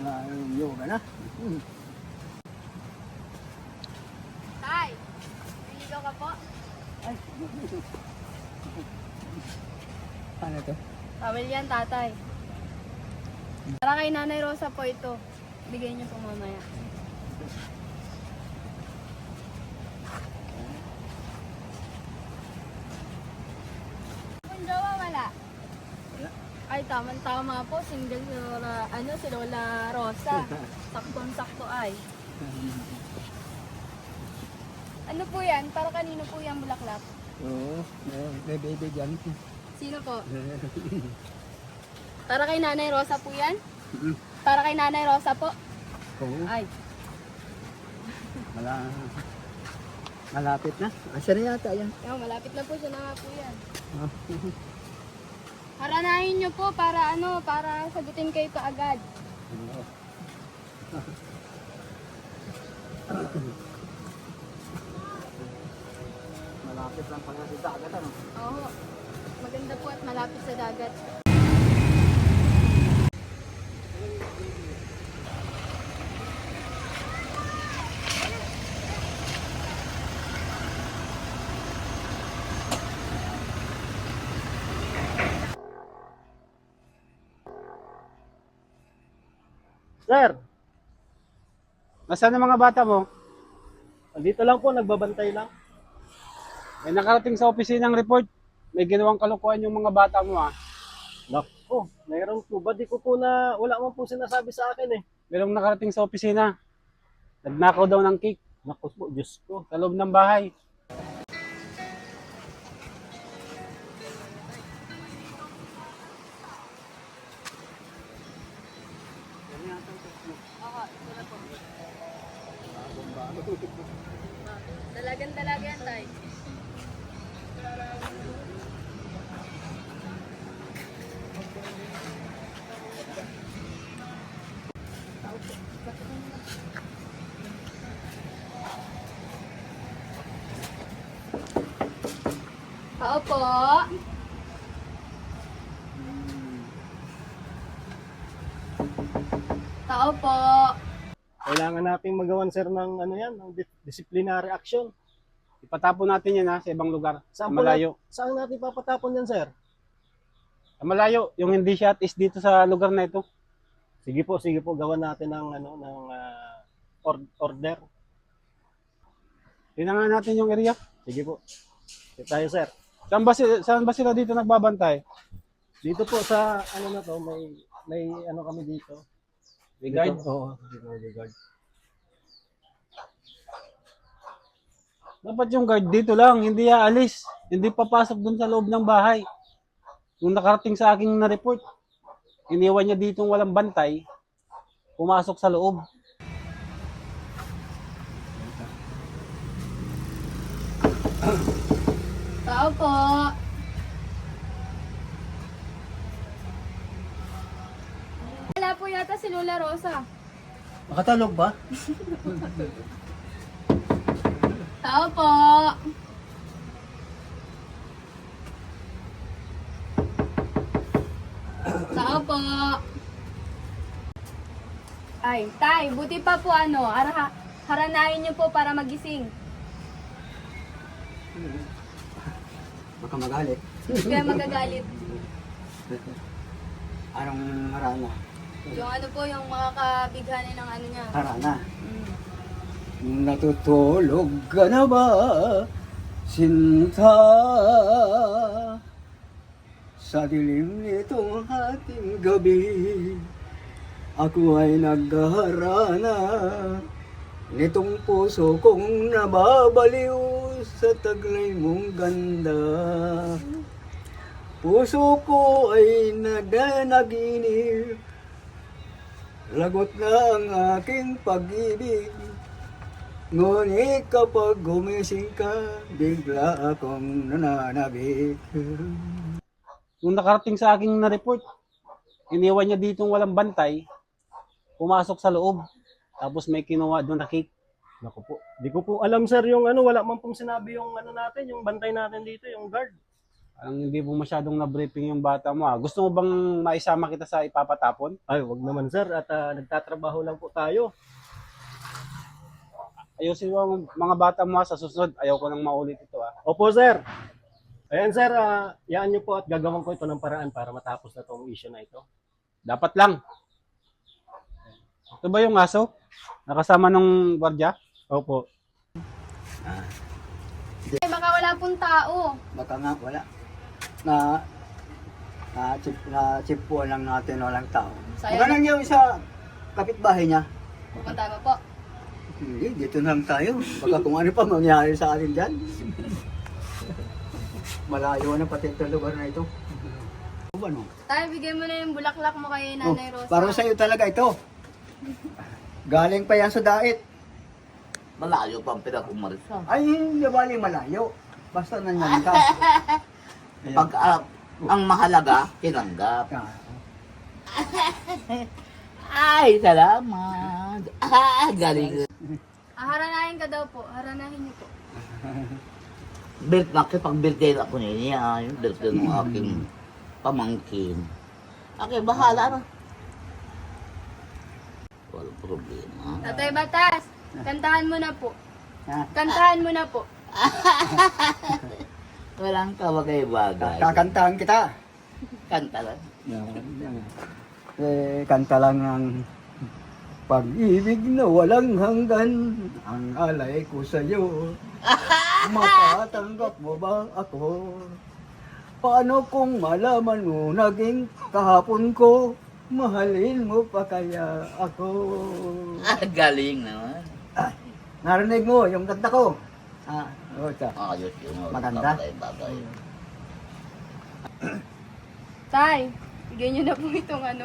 Para yung yoga na. Tay, naligaw ka po? Ay, ano to? Tawel yan, tatay. Para kay Nanay Rosa po ito. Bigay niyo po mamaya. Kung jowa, wala. Wala. Ay, tama po. Single si Lola, si Lola Rosa. Saktong-sakto ay. Ano po yan? Para kanino po yung bulaklak? Oo, may baby dyan. Sino po? Para kay Nanay Rosa po yan? Para kay Nanay Rosa po? Oo, Ay, malapit na. Asa na yata yan? malapit na po siya na nga po yan. Ah, Haranahin niyo po para para sagutin kayo kaagad. oo. Malapit lang pala sa dagat, ano? Oo. Maganda po at malapit sa dagat. Sir, Nasaan ang mga bata mo? dito lang po, nagbabantay lang. May nakarating sa opisinang report. May ginawang kalokohan yung mga bata mo ah. Naku, mayroon po. Ba di ko po na, wala man po sinasabi sa akin eh. Merong nakarating sa opisina. Nagnakaw daw ng cake Naku po, Diyos ko. sa loob ng bahay. Oo, ito na po. Dalagan-dalaga yan, tay. Tao po. Tao po. Kailangan nating magawan sir ng ano yan, ng disciplinary action. Ipatapon natin yan ha, sa ibang lugar. Sa Saan po malayo. Saan natin papatapon yan sir? Sa malayo. Yung hindi shot is dito sa lugar na ito. Sige po, gawan natin ng ano ng order. Tingnan nga natin yung area. Sige po. Sige tayo sir. Saan ba sila dito nagbabantay? Dito po sa ano na to, may ano kami dito. Regard? Dito, oo, dito regard. Dapat yung guard dito lang, hindi aalis. Hindi papasok dun sa loob ng bahay. Nung nakarating sa aking na-report, iniwan niya dito walang bantay, pumasok sa loob. Tao po. Wala po yata si Lola Rosa. Makatalog ba? Tao po. Tao po. Ay, tay, buti pa po haranahin niyo po para magising. Baka magalit. Kaya magagalit. Anong harana? Yung po, yung mga kabighani ng niya. Harana. Mm. Natutulog ka na ba, sinta? Sa dilim nitong hating gabi, ako ay nagharana nitong puso kong nababaliw sa taglay mong ganda. Puso ko ay nagdanaginip, lagot na ang aking pag-ibig. Ngunit kapag gumising ka, bigla akong nananabik. Nung nakarating sa aking na-report, iniwan niya dito walang bantay, pumasok sa loob. Tapos may kinuha doon na cake. Naku po. Di ko po alam sir yung ano, wala man pong sinabi yung ano natin, yung bantay natin dito, yung guard. Parang hindi mo masyadong na-briefing yung bata mo, ah. Gusto mo bang maisama kita sa ipapatapon? Ay, wag naman sir, at nagtatrabaho lang po tayo. Ayusin mo ang mga bata mo, ah, sa susunod. Ayaw ko nang maulit ito, ah. Opo sir. Ayan sir, yaan niyo po at gagawin ko ito ng paraan para matapos na tong issue na ito. Dapat lang. Ito ba yung aso? Nakasama ng gwardiya? Opo. Baka wala pong tao. Baka nga wala. Na-chippuan lang natin walang tao. Sayang. Baka nang yung sa kapitbahay niya. Pupunta mo po. Hindi, dito na lang tayo. Baka kung ano pa mangyari sa atin dyan. Malayo na pati itong lugar na ito. Ano? Tay, bigyan mo na yung bulaklak mo kay Oh, Nanay Rosa. para sa iyo talaga ito. Galing pa yan sa dait. Malayo pa ang pinag-umarisa. Ay, hindi bali malayo. Basta nanyan ka. Ayan. Pag ang mahalaga, tinanggap. Ah, Ay, salamat. Galing. Haranahin ka daw po. Haranahin niyo po. Nakipag-birthday ako niya. Yung birthday ng aking pamangkin. Okay, bahala na. Walang problema. Tatay Batas, kantahan mo na po. ah. Kantahan mo na po. Walang kabagay-bagay. Kakantahan kita. Kanta lang. Kanta lang ng pag-ibig na walang hanggan, ang alay ko sa'yo. Matatanggap mo ba ako? Paano kung malaman mo naging kahapon ko? Mahalin mo pa kaya ako? Galing naman. Narinig mo yung kanta ko? Okay. Ayos yun. Walang Maganda. kabagay-bagay. Tay, bigyan niyo na po itong ano.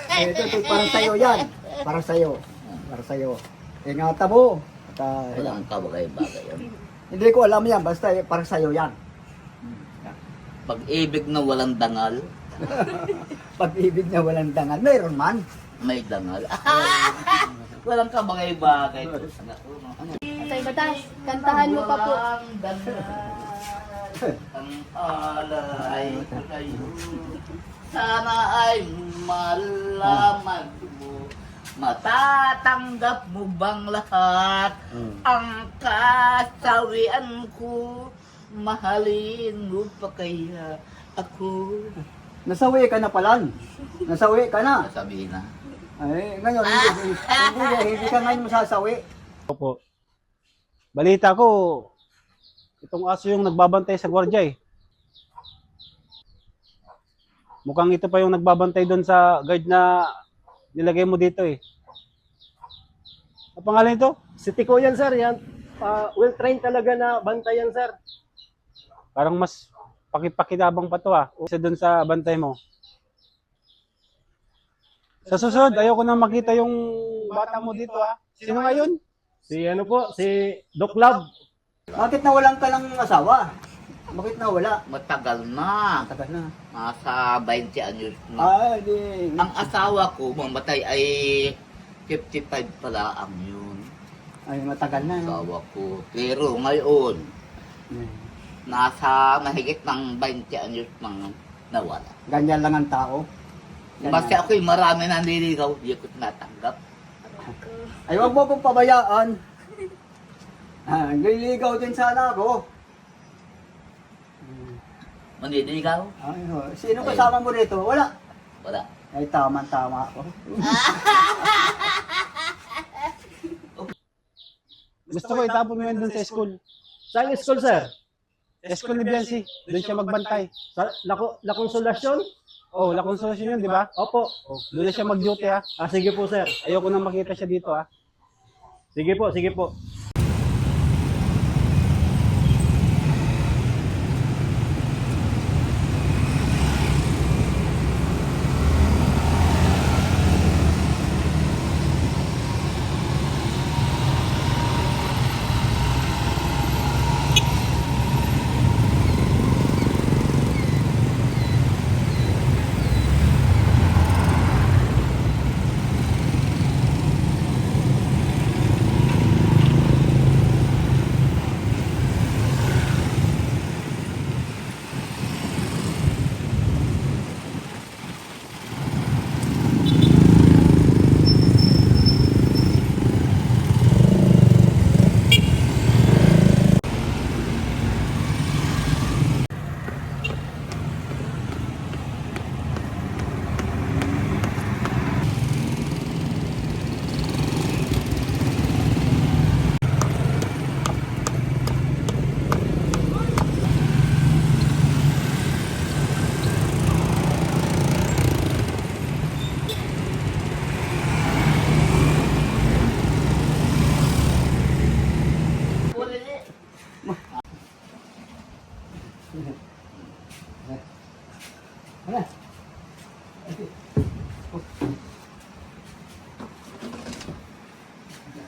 Ito, para sa'yo yan. Para sa'yo. Para sa'yo. Ingatan mo. At, Walang kabagay-bagay yan. hindi ko alam yan, basta para sa'yo yan. Pag-ibig na walang dangal, Pag-ibig na walang dangal, mayroon man. may dangal. Walang kabagay-bagay. Ano? Tatay Batas, kantahan mo pa po. Walang dangal, ang alay ko sa'yo. Sana ay malaman mo, matatanggap mo bang lahat ang kasawian ko? Mahalin mo pa kaya ako? Nasawi ka na palan. Nasawi ka na. Sabihin na. Ay, ngayon, hindi ka ngayon masasawi. Opo. Balita ko, itong aso yung nagbabantay sa gwardiya, eh. Mukhang ito pa yung nagbabantay doon sa guard na nilagay mo dito, eh. Ang pangalan ito? Si Tiko yan sir, yan. Well-trained talaga na bantayan sir. Parang mas pakitabang pa to, ah. Isa doon sa bantay mo. Sa susunod, ayoko na makita yung bata mo dito, ah. Sino ngayon? Si ano po, si Doc Love. Bakit nawalan ka ng asawa? Bakit nawala? Matagal na. Tagal na. Nasa 20 anyos na. Di. Ang asawa ko, mamatay ay 55 pala ang yun. Ay, matagal na. Asawa ko. Pero ngayon, nasa mahigit ng 20 anyos nang nawala. Ganyan lang ang tao. Basta ako'y marami nanliligaw, di ko natanggap. Ay, wag mo kong pabayaan. Nililigaw din sana ako. Manliligaw? Ay, sino kasama mo rito? Wala. Wala. Ay, tama-tama ako. Gusto ko itapon mo yun doon sa school. Saan school sir? Sa school ni Biancy. Doon siya magbantay. Sa La Consolacion? Oh, La Consolacion yun, di ba? Opo. Oh, doon na siya mag-duty, ah. Sige po sir. Ayoko nang makita siya dito, ah. Sige po, sige po.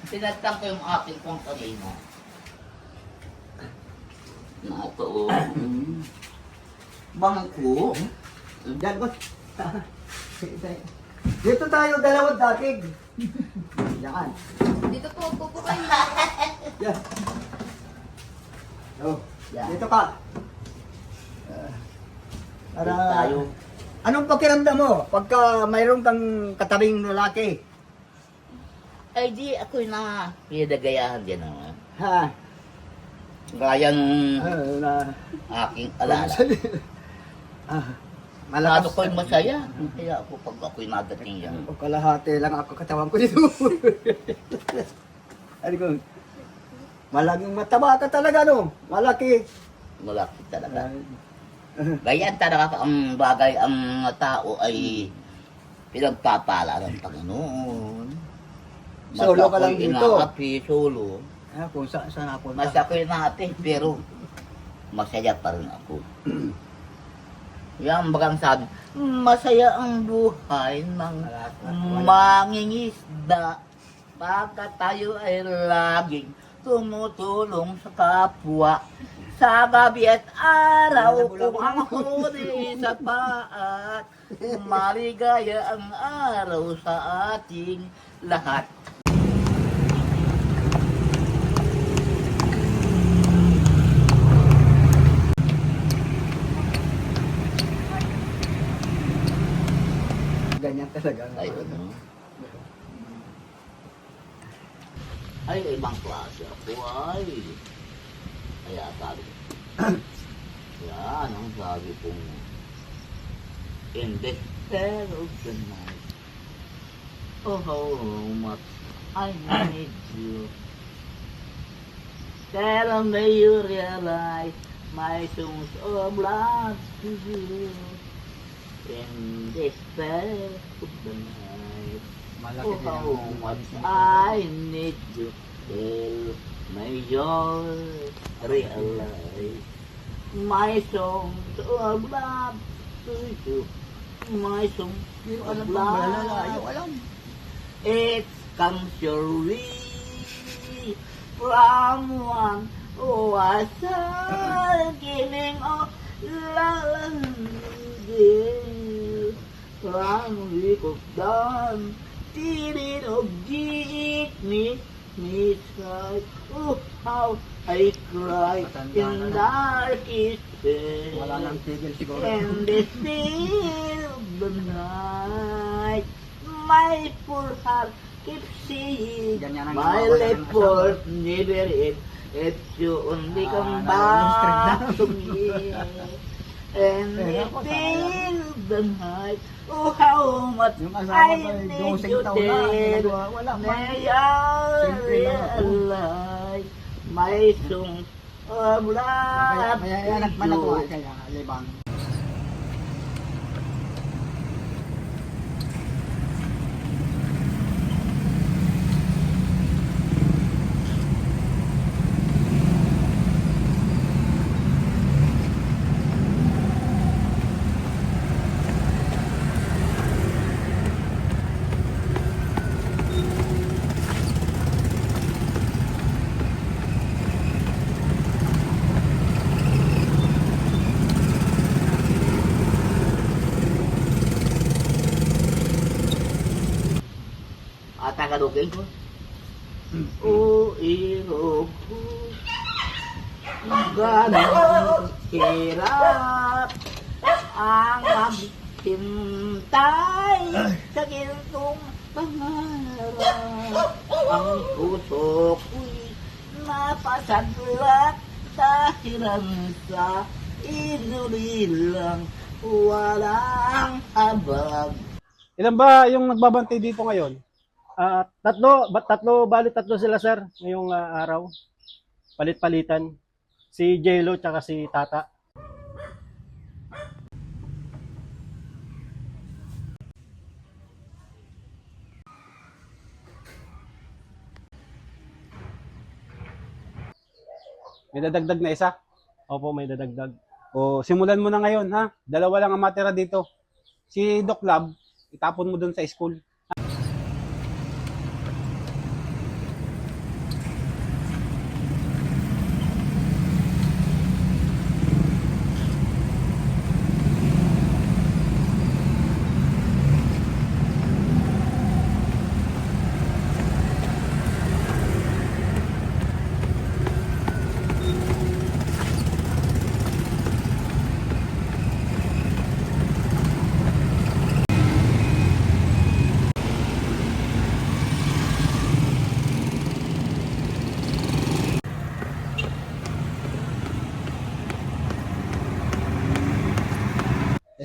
Tinatang ko yung aking kong kanina. Nato, bangko. Diyan ko. Dito tayo, dalawang dakig. Yan. Dito po, upo kayo. Yan. Oh, Yan. dito ka. Para... Dito tayo. Anong pakiramdam mo pagka mayroon kang katabing lalaki? Ay di, ako'y na pinagayahan din naman. Ha? Gaya nung Na... aking alala. Ah, Malado malakas. ko'y masaya. Kaya ako pag ako'y nadating yan. O kalahati lang ako katawan ko dito. Ano ko? Malaking mataba ka talaga, no? Malaki. Malaki talaga. Ganyan talaga ang bagay ang tao ay pinagpapala ng Panginoon. Solo ka lang ako'y dito. inaapi, solo. Ah, kung saan ako. Mas ako'y inaapi, pero masaya pa rin ako. Yan bagang sabi, masaya ang buhay ng mangingisda. Baka tayo ay laging tumutulong sa kapwa. Sa gabi at araw kung ang huli sa paat, maligaya ang araw sa ating lahat. Ganyan talaga. Ayun. Ay, ibang klase ako ay. Kaya sabi ko, yan ang sabi kong in the dead of the night. Oh, how much I need you. Tell me you realize my songs of love to you. In the dead of the night. Malaki Oh, din how ang much I need you. Tell me you realize my songs of love to you. My songs of love. It comes your way from one who was a beginning of love. From week of dawn, feeling of deep midnight. Oh, how I cry in darkest bed. Wala nang tigil siguro. And the still of the night, my poor heart keeps saying, Ganyan ang my ginagawa life ng for never end. If you only come back to me. And the still of the night, oh how much Yung I asawa ko ay need 12 you taon na. then. Ginagawa, wala pa. May I Simple lang ako. realize my songs of Kaya love anak man ako to you. kaya libang. Tagalogin ko. O ilo ko, ganang hirap ang maghintay sa gintong pangarap. Ang puso ko'y napasadlat dahil sa inulilang walang habag. Ilan ba yung nagbabantay dito ngayon? Tatlo sila sir ngayong araw. Palit-palitan. Si Jello tsaka si Tata. May dadagdag na isa. Opo, may dadagdag. O, simulan mo na ngayon, ha? Dalawa lang ang matira dito. Si Doc Lab, itapon mo dun sa school.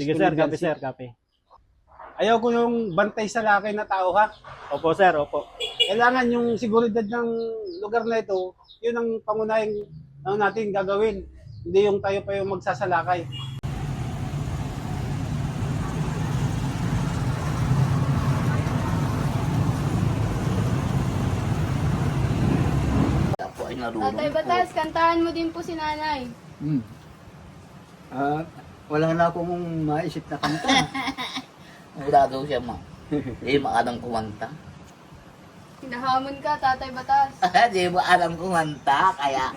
Sige ko sir, na copy dyan. sir, copy. Ayaw ko yung bantay sa laki na tao ha. Opo sir, opo. Kailangan yung seguridad ng lugar na ito, yun ang pangunahing natin gagawin. Hindi yung tayo pa yung magsasalakay. Ako ay Tatay narurong Batas, kantahan mo din po si nanay. Hmm. Wala na akong maisip na kanta. Wala daw siya ma. Di maalam kumanta. Hinahamon ka, Tatay Batas. Di maalam kumanta, kaya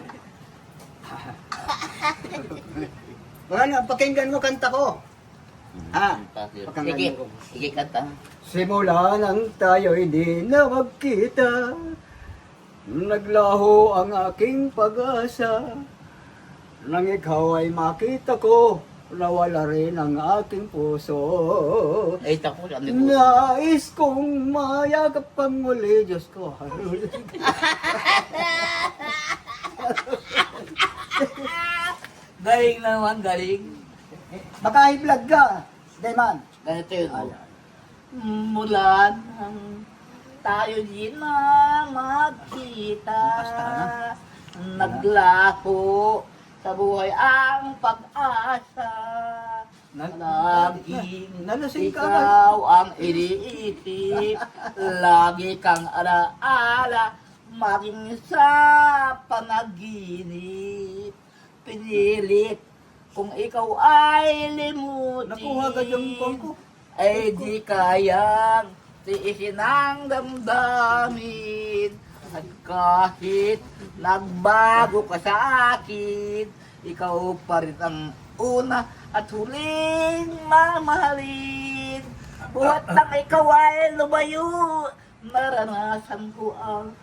Wala na, pakinggan mo kanta ko. Ha? Pakinggan Sige, mo. sige kanta. Simula nang tayo'y di na magkita, naglaho ang aking pag-asa. Nang ikaw ay makita ko, nawala rin ang aking puso. Ay, tako, ano ko? Nais kong mayagap pang muli, Diyos ko. Galing naman, galing. Baka i-vlog ka, Dayman. Ganito yun. Mula nang tayo di na magkita, naglaho sa buhay ang pag-asa. Laging Nalasing ka. ikaw ang iniisip, lagi kang alaala, maging sa panaginip. Pinilit kung ikaw ay limutin, Nakuha ka yung phone ko. ay di kayang tiisin ang damdamin. At kahit nagbago ka sa akin, ikaw pa rin ang una at huling mamahalin. Buhat nang ikaw ay lumayo, naranasan ko ang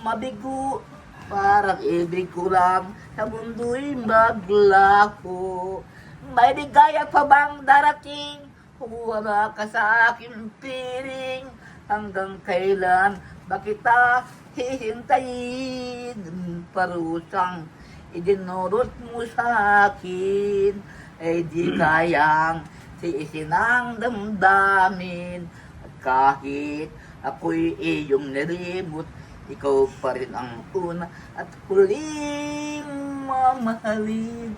mabigo. Parang ibig ko lang sa mundo'y maglaho. May ligaya pa bang darating? Wala ka sa akin piling. Hanggang kailan ba kita hihintayin? Parusang idinurot mo sa akin, ay di kayang tiisin ang damdamin. At kahit ako'y iyong nilimot, ikaw pa rin ang una at huling mamahalin.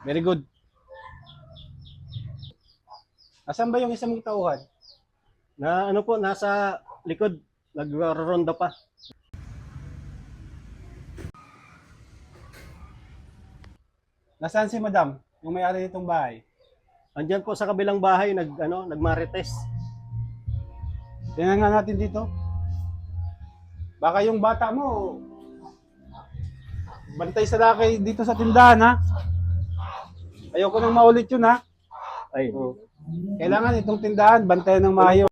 Very good. Asan ba yung isang mong tauhan? Na ano po, nasa likod, nagro-ronda pa. Nasaan si madam? Yung may-ari nitong bahay? Andyan po sa kabilang bahay, nagmarites. Tingnan nga natin dito. Baka yung bata mo, bantay sa laki dito sa tindahan ha. Ayoko nang maulit yun ha. Ay, Kailangan itong tindahan, bantayan ng maayos.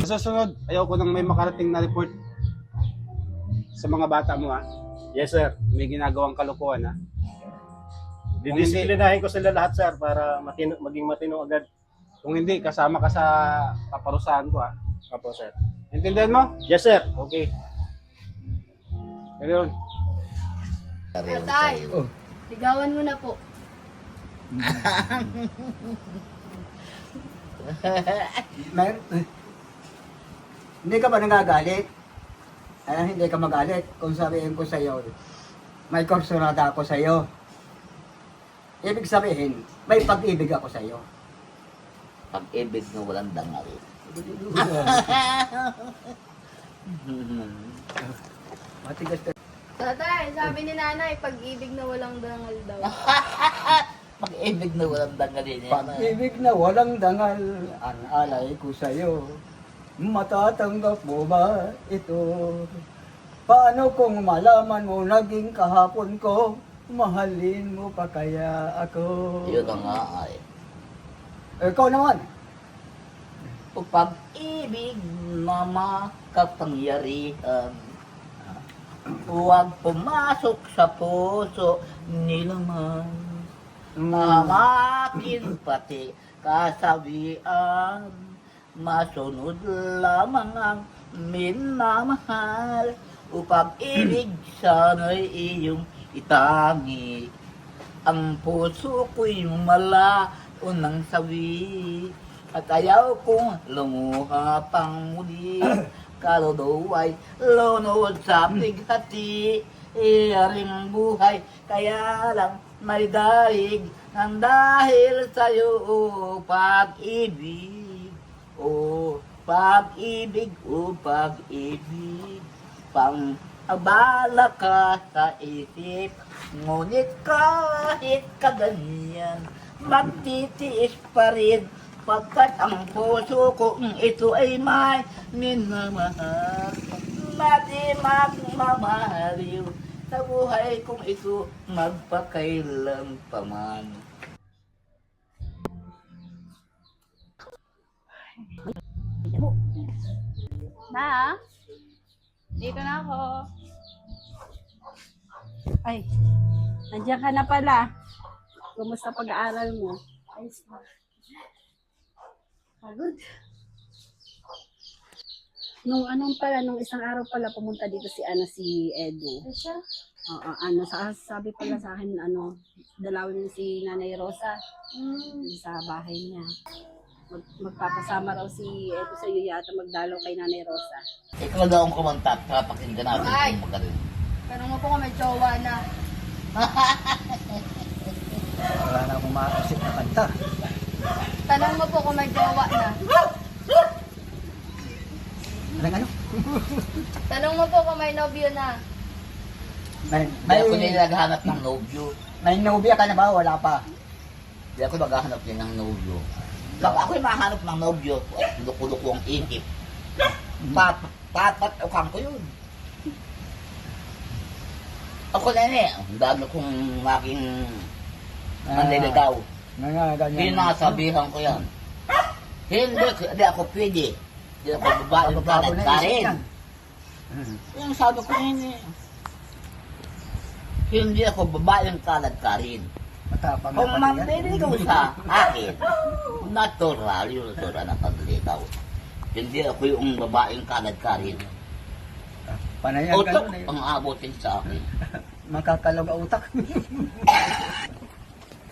Sa susunod, ayoko nang may makarating na report sa mga bata mo ha. yes sir. May ginagawang kalokohan ha. Didisiplinahin ko sila lahat sir para maging matino agad. Kung hindi, kasama ka sa paparusahan ko ha. Opo sir. Intindihan mo? Yes sir. Okay. Ganun. Tatay, ligawan mo na po. Hindi ka ba nagagalit? Hindi ka magalit kung sabihin ko sa iyo, may kursunada ako sa iyo. Ibig sabihin, may pag-ibig ako sa iyo. Pag-ibig na walang dangal. Matigas ka. Tatay, sabi ni nanay, pag-ibig na walang dangal daw. Pag-ibig na walang dangal yun. Pag-ibig na walang dangal, ang alay ko sa'yo. Matatanggap mo ba ito? Paano kung malaman mo naging kahapon ko? Mahalin mo pa kaya ako? Yun ang nga ay. Ikaw naman. O pag-ibig na makapangyarihan, huwag pumasok sa puso nilaman. Mamakin pati kasabihan, masunod lamang ang minamahal. O pag-ibig sana'y iyong itangi, ang puso ko'y malao ng sawi, at ayaw kong lumuha pang muli. Kaluluwa ay lunod sa pighati, iyaring buhay, kaya lang may daig ng dahil sa'yo, o pag-ibig, o pag-ibig, o pag-ibig. Pang-abala ka sa isip, ngunit kahit kaganyan, magtitiis pa rin, pagkat ang puso kong ito ay may minamahal. Mati magmamahaliw sa buhay kong ito magpakailan pa man. Na? Dito na ako. Ay, nandiyan ka na pala. Kumusta pag-aaral mo? Ayos na. Pagod. Nung isang araw pala pumunta dito si Edu. Ay siya? Oo, sabi pala sa akin, dalawin si Nanay Rosa sa bahay niya. Magpapasama raw si Edu sa iyo yata magdalaw kay Nanay Rosa. Ikaw daw ang kumantat, papakinggan natin Ay! kung magaling. Tanong mo po kung may jowa na. Wala na akong makakasip na kanta. Tanong mo po kung may jowa na. Ano? Tanong mo po kung may nobyo na. May ako din naghahanap ng nobyo. May nobya ka na ba? Wala pa. Hindi ako maghahanap din ng nobyo. Kapag ako'y mahanap ng nobyo, luko-luko ang isip. Papatokang ko yun. Ako na yun eh. Ang dami kong aking manliligaw. Ganyan. Pinasabihan ko yan. Hindi ako pwede. Hindi ako babaeng kalat ka rin. Yung sabi ko yun eh. Hindi ako babaeng kalat ka rin. Matapang Kung na pala yan. manliligaw sa akin, natural na pagliligaw. Hindi ako yung babaeng kalat ka rin. Panayan ka Utok nun eh. ang abutin sa akin. Makakalog ang utak.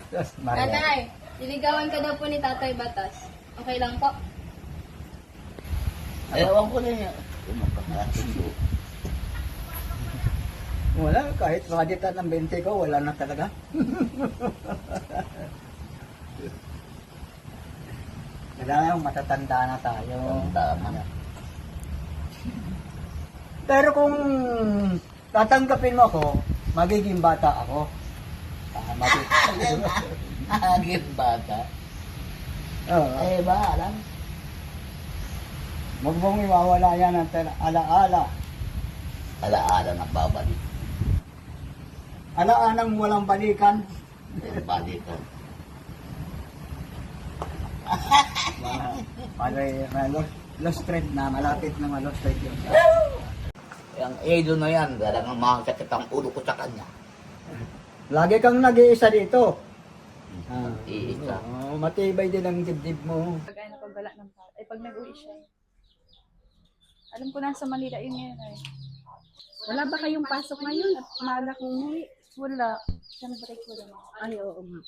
Yes, Maria. Nanay, diligawan ka daw po ni Tatay Batas. Okay lang po? Ayawan ko na niya. Magkakasundo. Wala, kahit makadita ng 20 ko, wala na talaga. Kailangan matatanda na tayo. Tama. Pero kung tatanggapin mo ako, magiging bata ako. Agim bata. Oo. Eh, bahala. Huwag mong iwawala yan ang alaala. Alaala na babalik. Alaalang walang balikan. Balik ko. May lost thread na, malapit na ma-lost thread yun. Yung Edo na yan, talagang makakakit ang ulo ko sa kanya. Lagi kang nag-iisa dito. Iisa. Matibay din ang dibdib mo. Pag ano, pag wala ng tao. Ay, pag nag-uwi siya. Alam ko na sa Manila yun ngayon ay. Wala ba kayong pasok ngayon at maaga kong umuwi? Wala. Siya na-break ko naman. Ay, oo nga.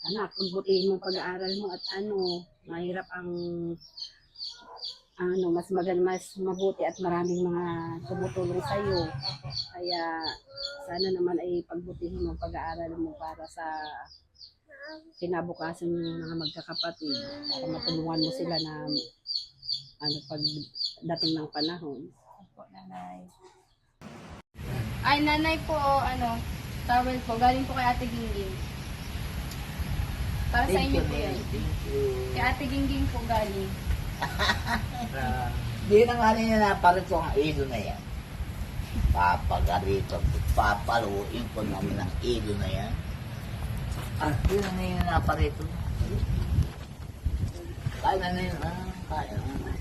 Anak, pagbutihin mo pag-aaral mo at mahirap ang mas mabuti at maraming mga tumutulong sa iyo. Kaya sana naman ay pagbutihin mo pag-aaral mo para sa kinabukasan ng mga magkakapatid, para matulungan mo sila na ano pag dating ng panahon. Opo, nanay. Ay, nanay po, ano, towel po. Galing po kay Ate Gingging. Para sa inyo po yan. Thank you. Kay Ate Gingging po galing. Di na nga rin na parito ang ilo na yan. Papagarito, papaluin ko namin ang ilo na yan. Di na yun na parito. Kaya na yun, kaya na.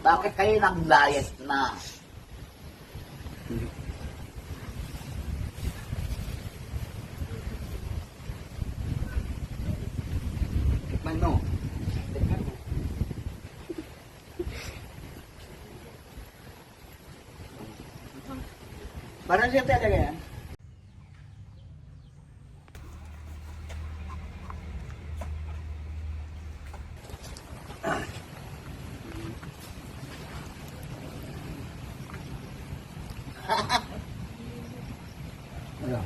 Bakit kayo nag-diet na? Tikman mo. Tikman mo. Parang siya talaga yan. Ano?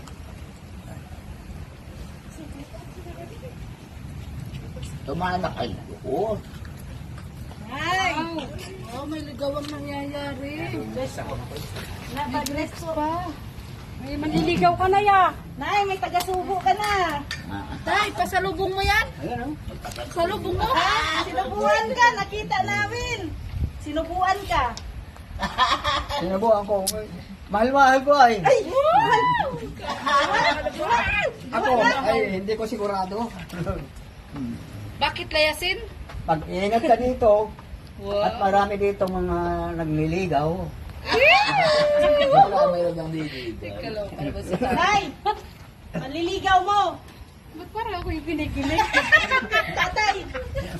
Tumana kayo. Oo. Ay! Oh, may ligawang nangyayari. Nabag-dress pa. May manliligaw ka na ya. Nay, may taga-subo ka na. Tay, pasalubong mo yan? Ayan, oh. Pasalubong mo? Sinubuan ka, nakita namin. Sinubuan ka. Sinabuhan ko. Mahal-mahal ko ay. Ako, ay hindi ko sigurado. Bakit layasin? Pag ingat ka dito, at marami dito mga nagliligaw. Wala mayroon ng dito. Nay, manliligaw mo. Ba't parang ako yung kinikilig? Tatay.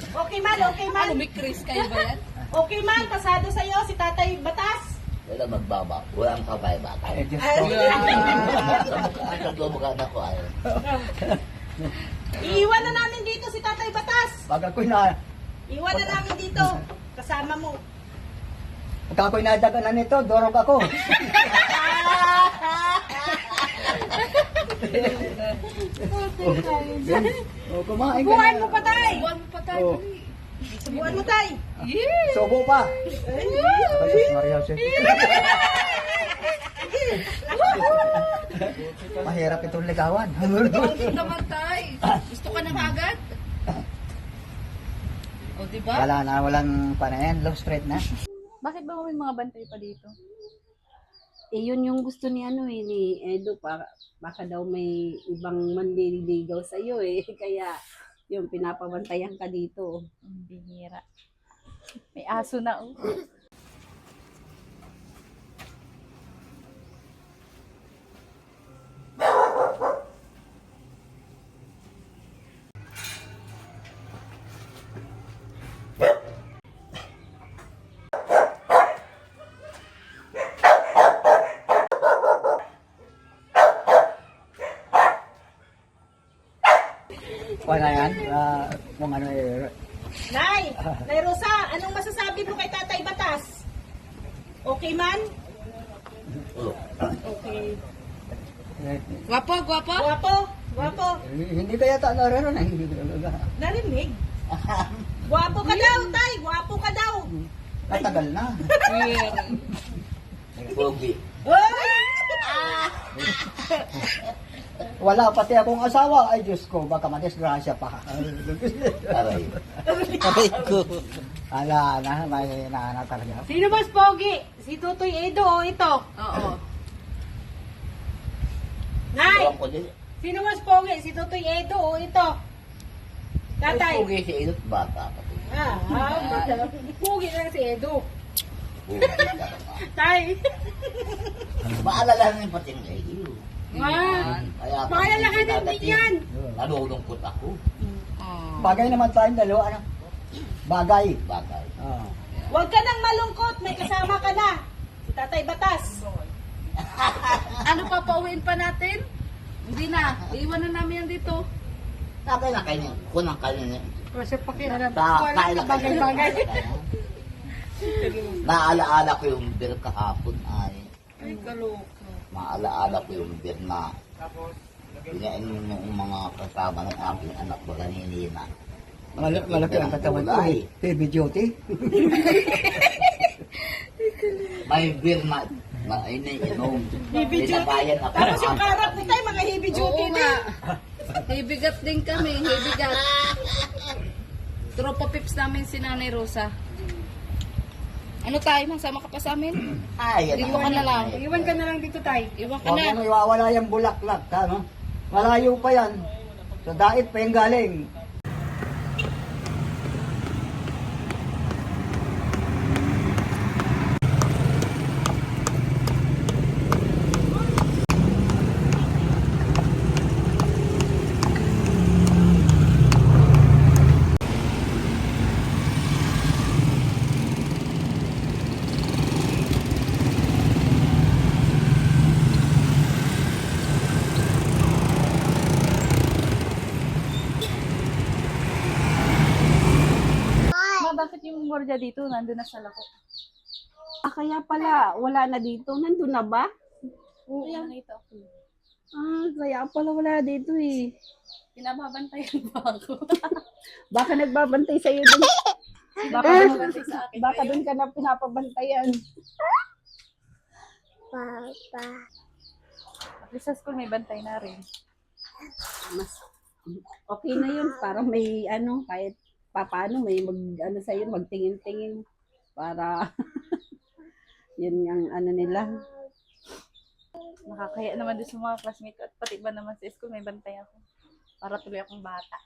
Okay man, okay man. Ano, may Chris kayo ba yan? Okay man, pasado sa'yo si Tatay Batas. Wala magbaba. Walang kabay-batay. Eh, Diyos ko. Ang lumukha na ko ay. Iiwan na namin dito si Tatay Batas. Pag ako'y na, Iwan na namin dito. Kasama mo. pag ako'y nadaganan nito, dorog ako. Oh, kumain ka Buwan na. mo pa, Tay. Buwan mo pa tayo. Oh, Buwan mo, Tay. subo pa. Jesus Maria Jose. Mahirap itong ligawan. Bakit naman tay? Gusto ka na kaagad? O, diba? Wala na, walang panayan, low straight na. Bakit ba may mga bantay pa dito? Eh, yun yung gusto ni ni Edo, baka daw may ibang manliligaw sa iyo eh. Kaya, yung pinapabantayan ka dito. Ang bihira. May aso na oh. Wala yan, kung ano eh. Nay! Nay Rosa, anong masasabi mo kay Tatay Batas? Okay man? Okay. Gwapo, gwapo. Guwapo? Guwapo? Hindi ka yata naririnig. Hindi talaga. Narinig? Guwapo ka daw, Tay! Guwapo ka daw! Matagal na. Pogi. Wala pati akong asawa. Ay Diyos ko, baka madisgrasya pa. Aray. Ala na, may naana talaga. Sino mas pogi? Si Tutoy Edo o ito? Oo. Nay! Ewan ko din. Sino mas pogi? Si Tutoy Edo o ito? Tatay? Pogi si Ilot bata. Pogi na si Edo. Pogi ka naman. Tay! Maalala na yung pati ng iyo. Kaya Maalalahanin din yan. Nalulungkot ako. Bagay naman tayong dalawa. Ano? Bagay. Bagay. Ah. Huwag ka nang malungkot. May kasama ka na. Si Tatay Batas. Ano pa, pauwiin pa natin? Hindi na. Iwan na namin yan dito. Sabi na kayo, kunang kayo niya. Kasi pakiharap. Kaila kayo. Bagay-bagay. Naalaala ko yung beer kahapon ay. Ay, kaloko. Maalaala ko yung beer na Bigyan mo ng mga kasama ng aking anak ba kanina. Malaki ang katawan ko eh. Heavy duty. May beer na inom. Pinagayan ako. Tapos yung Harap mo tayo, mga heavy Oo nga. Heavy gut din kami, heavy gut. Tropa pips namin si Nanay Rosa. Ano tayo, masama ka pa sa amin? Ay, Dito ka na lang. Iwan ka na lang dito tayo. Iwan ka Huwag na. mo iwawala yung bulaklak, ha, no? Malayo pa yan. Sa dait pa yung galing. Ma, bakit yung gwardiya dito nandun na sa lako? Kaya pala, wala na dito. Nandun na ba? Oo, nakita ko. Kaya pala wala dito eh. Pinababantayan ba ako? Baka nagbabantay sa'yo dun. Baka, Pinababantayan sa akin. baka dun ka na pinapabantayan. At least sa school may bantay na rin. Mas okay na yun. Parang may kahit paano may sa'yo, magtingin-tingin para yun ang nila. Nakakaya naman din sa mga classmate ko at pati ba naman sa school may bantay ako. Para tuloy akong bata.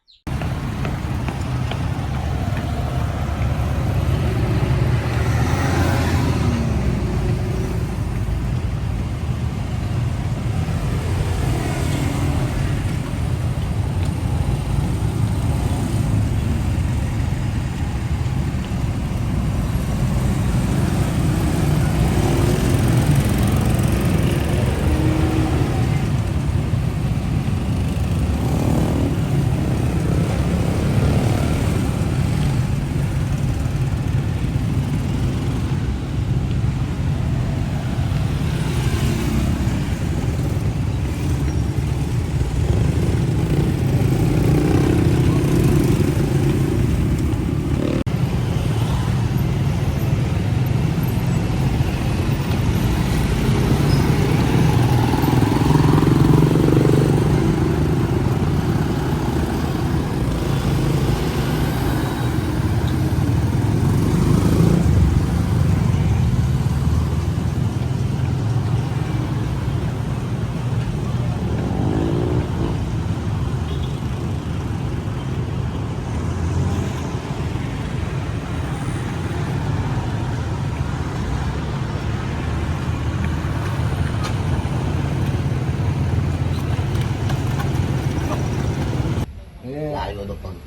Layo na pag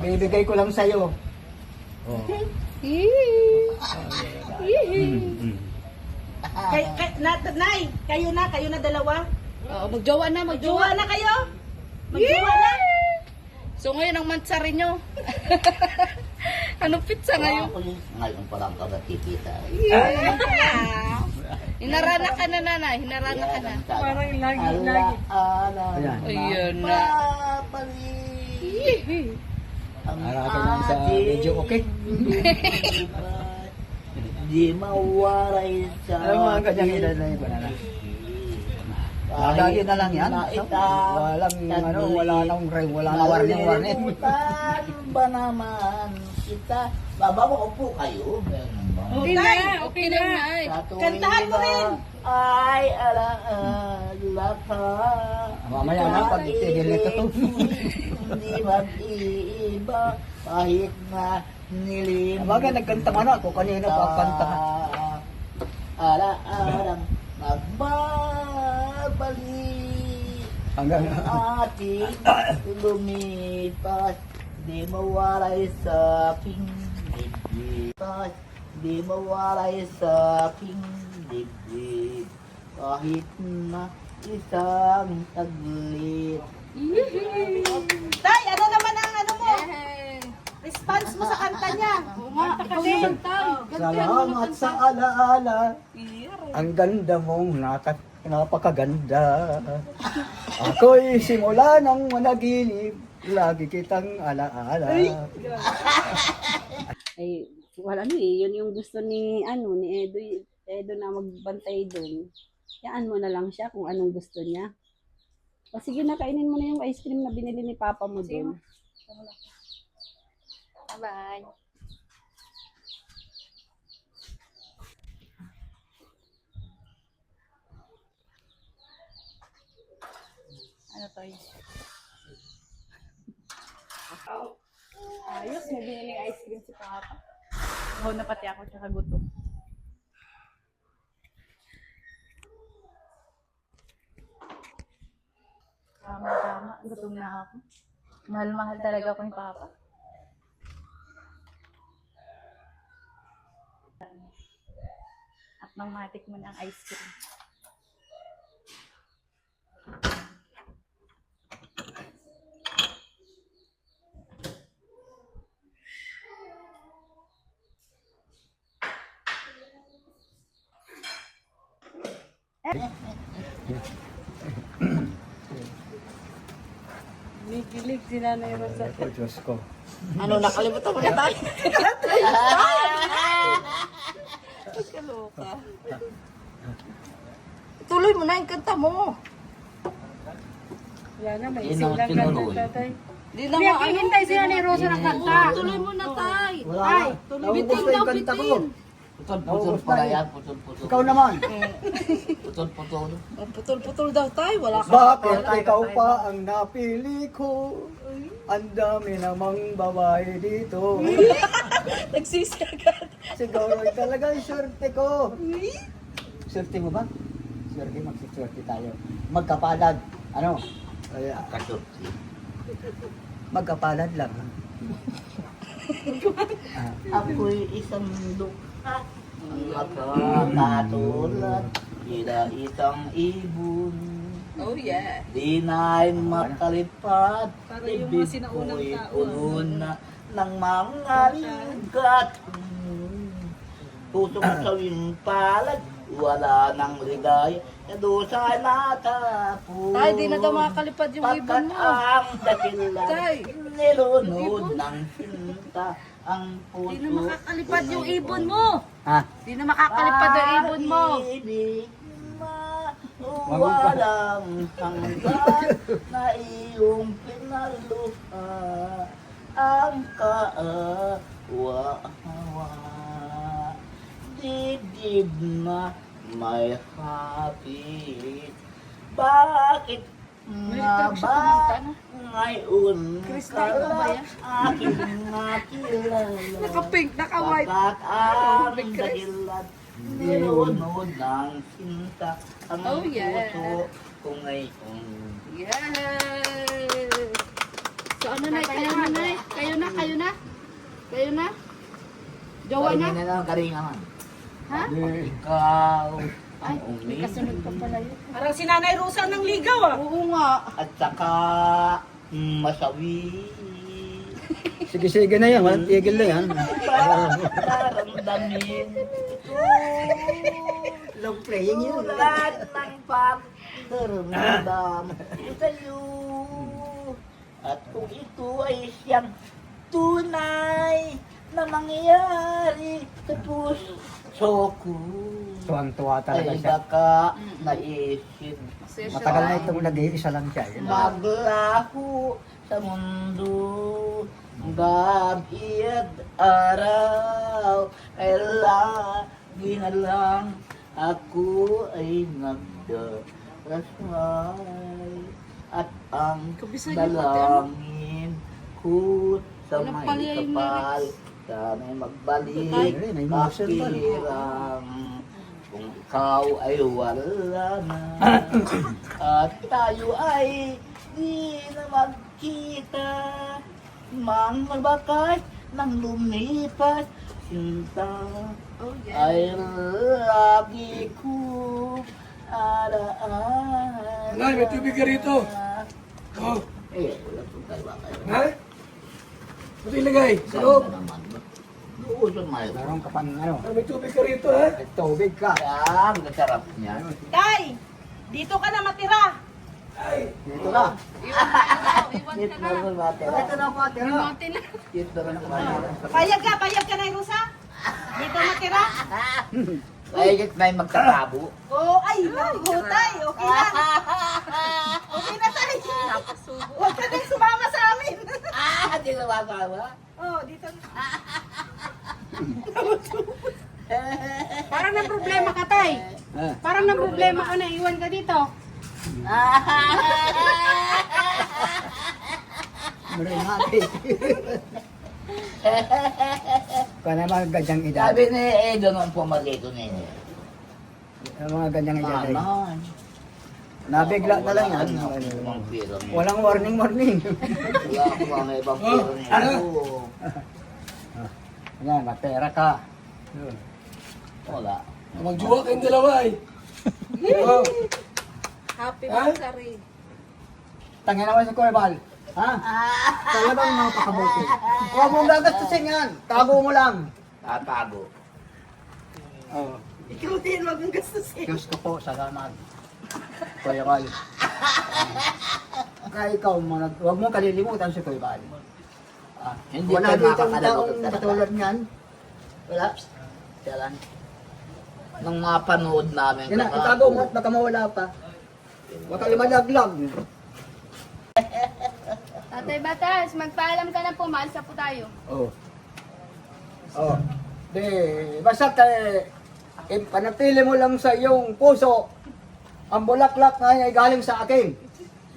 Bibigay ko lang sa'yo. Oh. Nay, kayo na dalawa. Oo, magjowa na, magjowa. Jowa na kayo? Magjowa na? So ngayon ang mansari nyo. Anong pizza ngayon? Ngayon pa lang ka nakikita. Hinarana ka na, nanay. Hinarana ka na. Parang lagi. Ayan. Ayun na. Ang Harapin lang sa video, okay? Di mawaray sa Alam mo ang kanyang edad na yung banana. Lagi na lang yan. Wala nang warning. Nalimutan ba naman kita? Baba mo po kayo. Okay na, Okay na, nay. Kantahan mo rin. Ay, ala ka. Mamaya na, pag itigil nito to. Hindi mag-iiba kahit na nilim. Baga, nagkanta man ako kanina pa kanta. Ala-alang nagbabalik. Hanggang Ating lumipas, di mawalay sa aking dibdib. Di mawalay sa aking dibdib. Kahit na isang taglit. Tay, ano naman ang mo? Yay! Response mo sa kanta niya. Oo nga, ikaw na kanta. salamat sa alaala. Ang ganda mong napakaganda. Ako'y simula ng managinip, lagi kitang alaala. Ay, wala yun yung gusto ni Edo na magbantay doon. Yaan mo na lang siya kung anong gusto niya. O sige na, kainin mo na yung ice cream na binili ni Papa mo doon. Bye-bye. Ano to yun? Ayos, may biniling ice cream si Papa. Ako na pati ako, tsaka gutom. Tama, gutom na ako. Mahal-mahal talaga ako ni Papa. At nang matikman ang ice cream. Nikilig si Nanay Rosa. Oh, Diyos ko. Ano, nakalimutan mo na tayo? Kaloka. Tuloy mo na yung kanta mo. Wala na, may Yun isip ang lang tinuloy. kanta tatay. Di na Kaya nga, hintay si Nanay Rosa ng kanta. tuloy mo na tay. Wala na. Naubos na yung kanta ko. Putol-putol pala yan, putol-putol. Ikaw naman. Putol-putol. Putol-putol daw tay, wala ka. Bakit ikaw pa ang napili ko? Ang dami namang babae dito. Nagsisiagad. Siguro talaga yung swerte ko. Swerte mo ba? Swerte, magsiswerte tayo. Magkapalad. Ano? Kaya, Kasurti. magkapalad lang. Ako'y isang dukha, makakatulad, tila isang ibon. Oh yeah. Di na'y makalipad, ibig ko'y puno na ng mga ligat. Pusong sawing palad, wala nang ligay, kadusay natapon. Tay, di na daw makakalipad yung ibon mo. Pagkat ang dakilan, Tay. nilunod ng sinta ang puso. Di na makakalipad yung ibon mo. Ha? Di na makakalipad yung ibon mo. Pag-ibig walang hanggan na iyong pinaluha ang kaawa-awa. Dibdib na may hapit. Bakit nga ba ngayon ka lang aking nakilala? Naka-pink, naka-white. Bakit ang dahilan nilunod ng sinta ang Oh, yeah. puso ko ngayon. Yes! So ano na, kayo na? Kayo na? Jowa na? Karingan na, karingan. Ha? Ikaw ang May kasunod pa pala yun. Parang si Nanay Rosa ng ligaw ah. Oo nga. at saka masawi. Sige na yan. Walang tigil na yan. Daramdamin Long playing yun. tulad ng pagdaramdam sa'yo. At kung ito ay siyang tunay na mangyayari sa puso ko, Tuwang-tuwa talaga ay siya. baka naisip Matagal na itong nag-iisa lang siya. maglaho sa mundo, gabi at araw, ay lagi na lang ako ay nagdarasal. At ang dalangin ko sa may kapal, sana'y magbalik kakirang kung ikaw ay wala na. At tayo ay di na magkita, mga bakas nang lumipas, sinta ay lagi ko alaan. Nay, may tubig ka rito. Oh, Eh, wala po tayo ba kayo? ha? Ito ilagay sa loob. Luusong mayo. Meron ka pang ano. May tubig ka rito, ha? May tubig ka. Yan, ang sarap niya. Tay, dito ka na matira. Dito na. Cute na rin matira. Ito na po, tira. Bumote na. Cute na rin matira. Payag ka na, Rosa? Dito matira? Mahigit na yung magtatabo. Oo, ay, hutay. Okay na. Okay na tayo. Huwag ka nang sumama sa amin. Di na makawa. Oh, dito. Parang na problema ka, tay. Parang na problema ka na, iwan ka dito. Meron natin. Kaya naman ganyang edad. Sabi ni Edo nung pumalito ninyo. Ang mga ganyang edad. Manon. Nabigla na lang yan. Ibang piro niya. Walang warning. Wala ko mga ibang piro niya. Yan, matera ka. Wala. Magjuwa kayong dalawa eh. Oh, Happy anniversary. Tangin naman si Kuya Bal. Ha? Talagang napakabuti. Huwag mong gagastusin yan. Tago mo lang. Tatago. Oh. Ikaw din, wag mong gastusin. Diyos ko po, salamat. Kuya Bal. Kaya ikaw, huwag mong kalilimutan si Kuya Bal. Hindi Wala tayo dito ang makakalagot taong talaga. katulad niyan. Wala. Kailan? Nung mapanood namin. Yan na, itago mo at baka mawala pa. Baka limalaglag. Tatay Batas, magpaalam ka na po. Maalis na po tayo. Oh. Oh. Di, basta panatili mo lang sa iyong puso. Ang bulaklak na ay galing sa akin.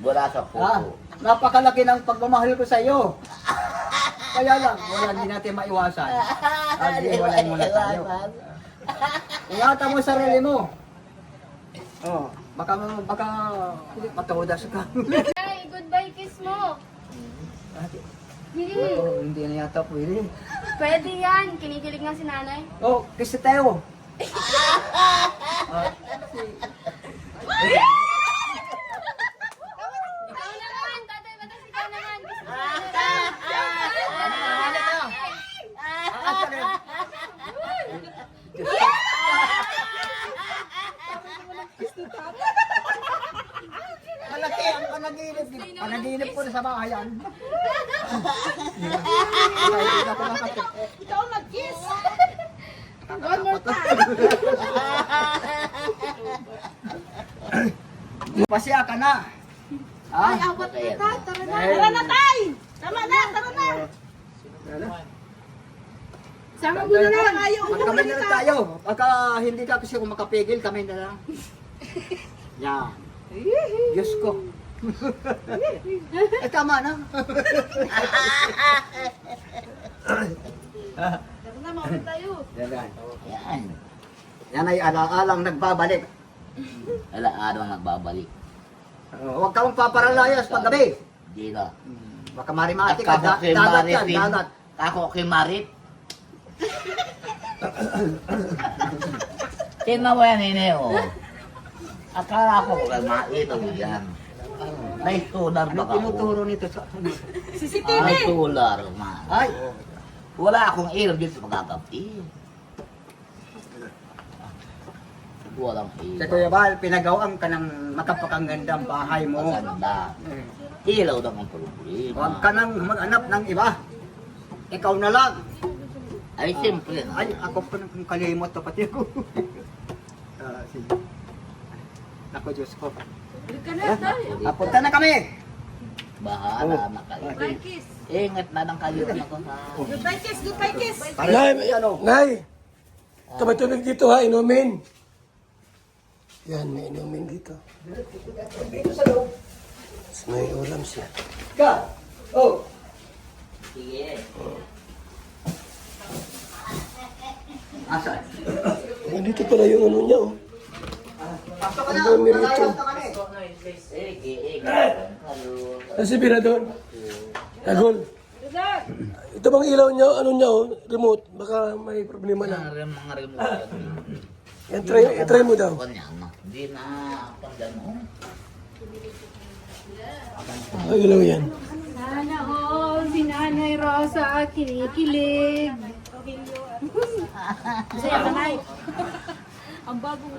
Wala sa Ha? puso. Napakalaki ng pagmamahal ko sa iyo. Kaya lang, wala din natin maiwasan. Hiwalay muna tayo. Ingatan mo sarili mo. Oh, baka matudas ka. Ay, goodbye kiss mo. Hindi. Oh, hindi na yata pwede. Pwede yan. Kinikilig nga si nanay. Oh, kasi tayo. Ikaw naman, Tatay Batas, ikaw naman. Kiss mo. Malaki ang panaginip. Panaginip ko na sa bahayan. Ikaw mag-kiss. One more time. Pasya ka na. Ha? Ay, awat na tayo. Tara na. Tara na tayo. Tama na, tara na. Sama mo na lang. Ayaw mo Kami na lang tayo. Pagka hindi ka kasi kung makapigil, kami na lang. Yan. Diyos ko. Eh, tama na. Tara na, mauna tayo. Yan. Yan. Yan ay alaalang nagbabalik. Wala araw nagbabalik. Huwag ka mong paparalayas pag gabi. Di na. Baka marimati At ka. kako kay Dagat yan, Maritin. dagat. Kako kay Marit. Tingnan mo yan, Nene, oh. Akala ko kay Marit mo yan. May solar Ano ba ka? tinuturo nito sa... May solar, man. Ay! Wala akong ilaw dito sa magagabi. Walang Sa ilaw. Kuya Bal, pinagawaan ka ng makapakagandang bahay mo. Maganda. Ilaw daw ang problema. Huwag ka nang mag-anap ng iba. Ikaw na lang. Ay, siyempre. Ay, ako pa nang kalimot na pati ako. Sige. Ako, Diyos ko. Apunta na kami. Bahala na kayo. Goodbye kiss. Ingat na lang kayo na ko ha. Goodbye kiss, goodbye kiss. Nay, Nay. Ito may tubig dito ha, inumin. Yan, may inumin dito. Dito sa loob. May ulam siya. Ka. Oh. Sige. Asan? Dito pala yung ano niya, oh. Pasok ka na. Ang dami rito. Malayas na kami. Sige, hello. Nasi Bira doon. Agol. Ito bang ilaw niya, ano niya, oh, remote. Baka may problema na. Mga remote. Yan, try mo daw. Kanya na. Hindi na. Pag gano'n. Ay, ilaw yan. Sana all si Nanay Rosa kinikilig. Masaya ka, Nay. Ang bagong